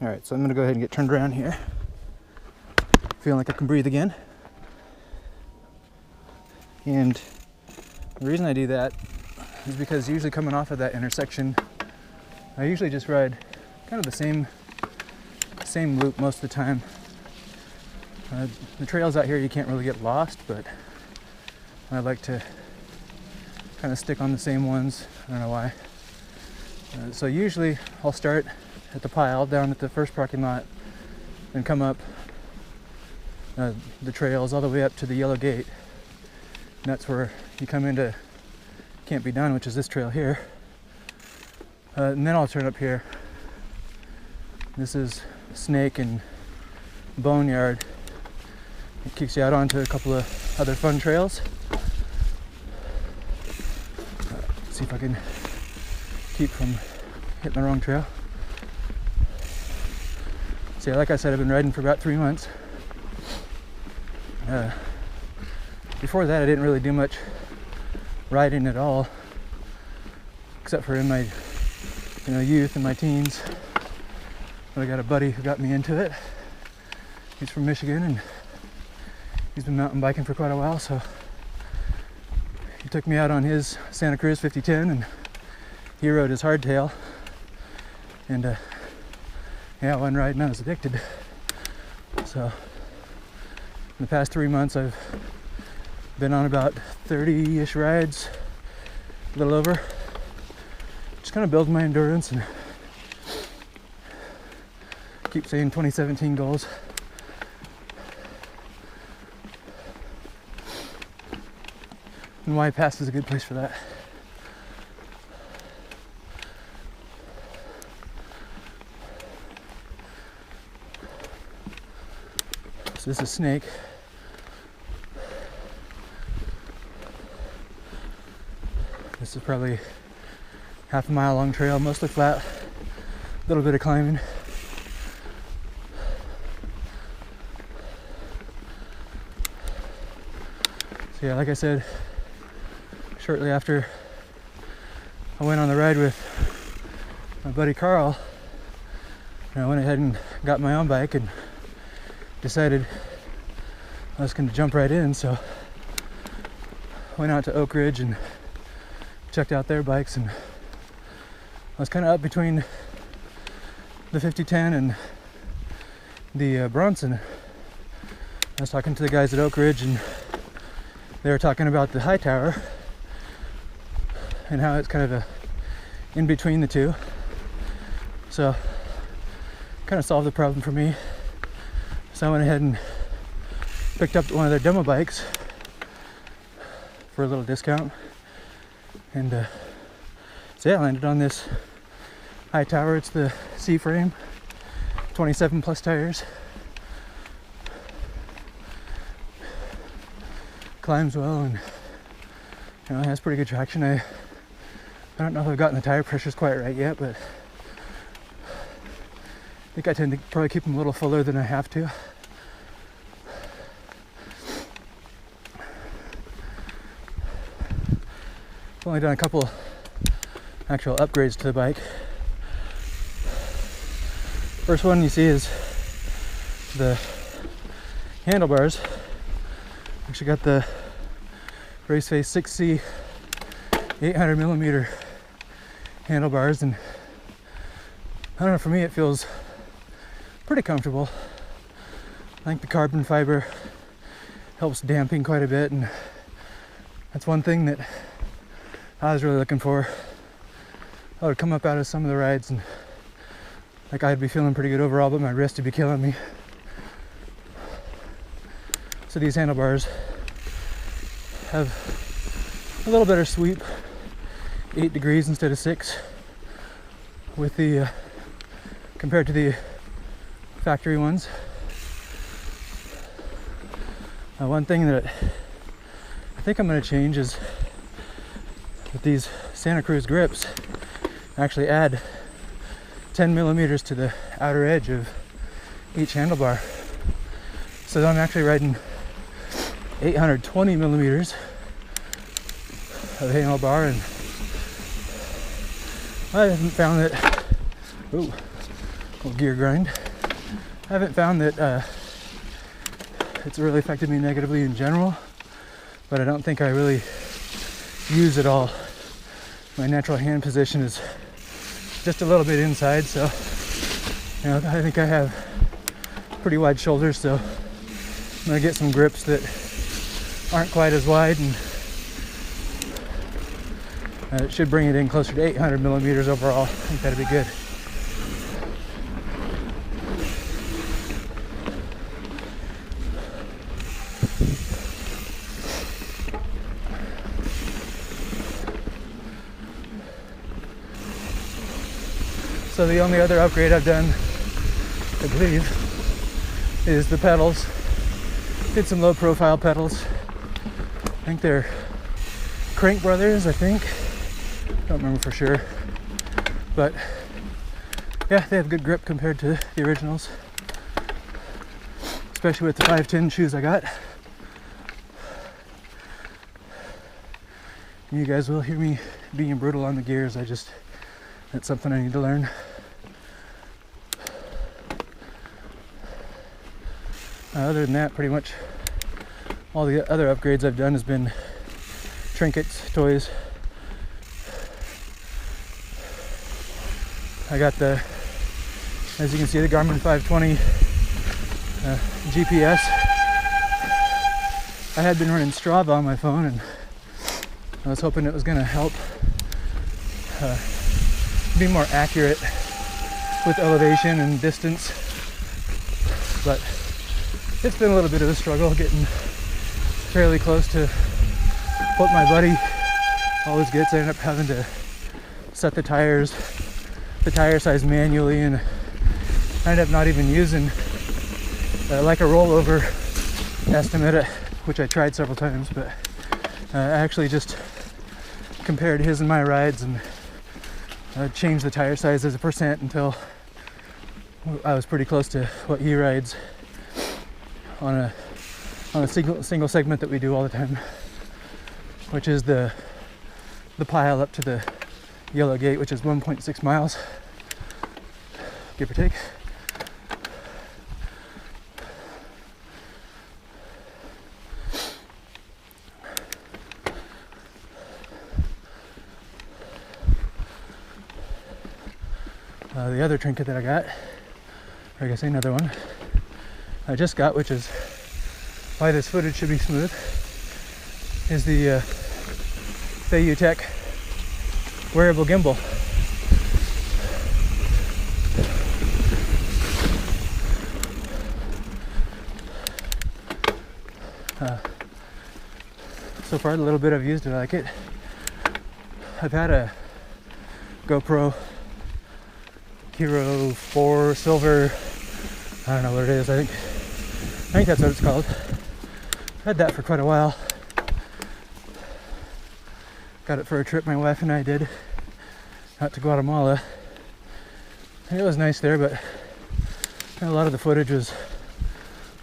All right, so I'm gonna go ahead and get turned around here. Feeling like I can breathe again. And the reason I do that is because usually coming off of that intersection, I usually just ride kind of the same loop most of the time. The trails out here, you can't really get lost, but I like to kind of stick on the same ones. I don't know why. So usually I'll start at the pile down at the first parking lot and come up the trails all the way up to the yellow gate. And that's where you come into Can't Be Done, which is this trail here. And then I'll turn up here. This is Snake and Boneyard. It kicks you out onto a couple of other fun trails. See if I can keep from hitting the wrong trail. So yeah, like I said, I've been riding for about 3 months. Before that, I didn't really do much riding at all, except for in my youth and my teens. But I got a buddy who got me into it. He's from Michigan and he's been mountain biking for quite a while, so he took me out on his Santa Cruz 5010 and he rode his hardtail. And yeah, one ride and I was addicted. So in the past 3 months, I've been on about 30-ish rides, a little over. Just kind of building my endurance and keep saying 2017 goals. And WhyPass is a good place for that. So this is Snake. This is probably half a mile long trail, mostly flat, a little bit of climbing. So yeah, like I said, shortly after I went on the ride with my buddy Carl, I went ahead and got my own bike and decided I was going to jump right in, so I went out to Oak Ridge and checked out their bikes, and I was kind of up between the 5010 and the Bronson. I was talking to the guys at Oak Ridge and they were talking about the high tower and how it's kind of in between the two. So kind of solved the problem for me. So I went ahead and picked up one of their demo bikes for a little discount. And so yeah, I landed on this high tower. It's the C-frame, 27 plus tires. Climbs well and it has pretty good traction. I don't know if I've gotten the tire pressures quite right yet, but I think I tend to probably keep them a little fuller than I have to. I've only done a couple actual upgrades to the bike. First one you see is the handlebars. Actually got the Raceface 6C 800 millimeter handlebars, and I don't know, for me it feels pretty comfortable. I think the carbon fiber helps damping quite a bit, and that's one thing that I was really looking for. I would come up out of some of the rides and like I'd be feeling pretty good overall, but my wrist would be killing me. So these handlebars have a little better sweep, 8 degrees instead of 6, with the compared to the factory ones. One thing that I think I'm going to change is that these Santa Cruz grips actually add 10 millimeters to the outer edge of each handlebar. So I'm actually riding 820 millimeters of handlebar, and I haven't found that little gear grind. I haven't found that it's really affected me negatively in general, but I don't think I really use it all. My natural hand position is just a little bit inside, so I think I have pretty wide shoulders, so I'm gonna get some grips that aren't quite as wide, and it should bring it in closer to 800 millimeters overall. I think that'd be good. So the only other upgrade I've done, I believe, is the pedals. Did some low profile pedals. I think they're Crank Brothers, I think. Don't remember for sure. But yeah, they have good grip compared to the originals. Especially with the 510 shoes I got. You guys will hear me being brutal on the gears. That's something I need to learn. Other than that, pretty much all the other upgrades I've done has been trinkets, toys. I got as you can see, the Garmin 520 GPS. I had been running Strava on my phone, and I was hoping it was going to help be more accurate with elevation and distance, but it's been a little bit of a struggle getting fairly close to what my buddy always gets. I end up having to set the tire size manually, and I end up not even using like a rollover estimate, which I tried several times, but I actually just compared his and my rides and changed the tire size as a percent until I was pretty close to what he rides on a single segment that we do all the time, which is the pile up to the Yellow Gate, which is 1.6 miles, give or take. The other trinket that I got, or I guess another one, I just got, which is why this footage should be smooth, is the Tech wearable gimbal. So far, the little bit I've used it, I like it. I've had a GoPro Hero 4 Silver, I don't know what it is, I think that's what it's called. Had that for quite a while. Got it for a trip my wife and I did out to Guatemala. And it was nice there, but a lot of the footage was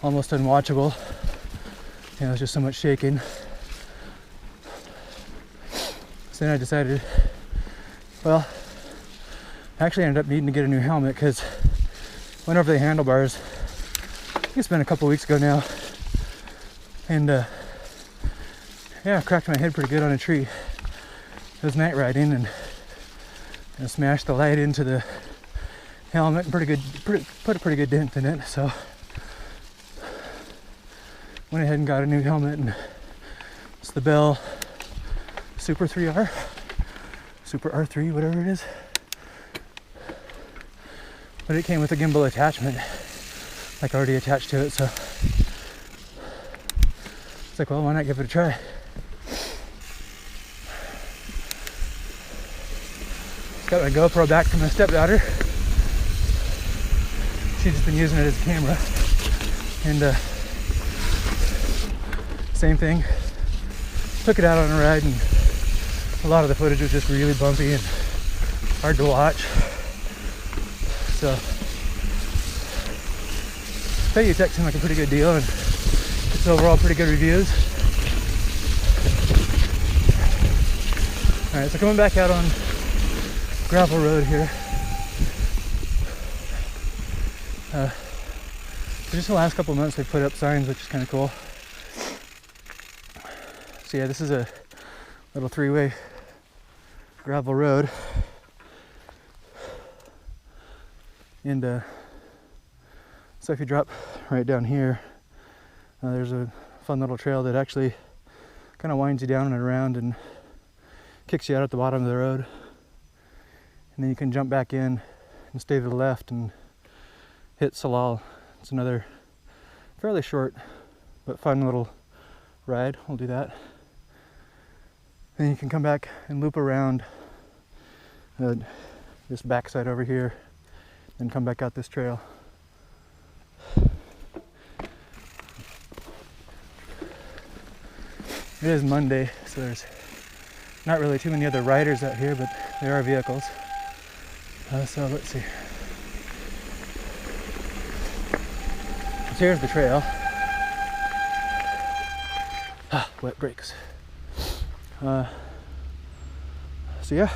almost unwatchable. It was just so much shaking. So then I decided, well, I actually ended up needing to get a new helmet because went over the handlebars. I think it's been a couple weeks ago now, and yeah, I cracked my head pretty good on a tree. It was night riding, and smashed the light into the helmet and put a pretty good dent in it. So went ahead and got a new helmet, and it's the Bell Super 3R, Super R3, whatever it is. But it came with a gimbal attachment, like already attached to it, so it's like, well, why not give it a try? Just got my GoPro back from my stepdaughter. She's just been using it as a camera, and same thing. Took it out on a ride, and a lot of the footage was just really bumpy and hard to watch. So, Tech seemed like a pretty good deal, and it's overall pretty good reviews. Alright, so coming back out on gravel road here. So just the last couple of months they've put up signs, which is kind of cool. So yeah, this is a little three-way gravel road. And so if you drop right down here, there's a fun little trail that actually kind of winds you down and around and kicks you out at the bottom of the road. And then you can jump back in and stay to the left and hit Salal. It's another fairly short but fun little ride. We'll do that. Then you can come back and loop around this backside over here and come back out this trail. It is Monday, so there's not really too many other riders out here, but there are vehicles. So let's see. So here's the trail. Wet brakes. So yeah.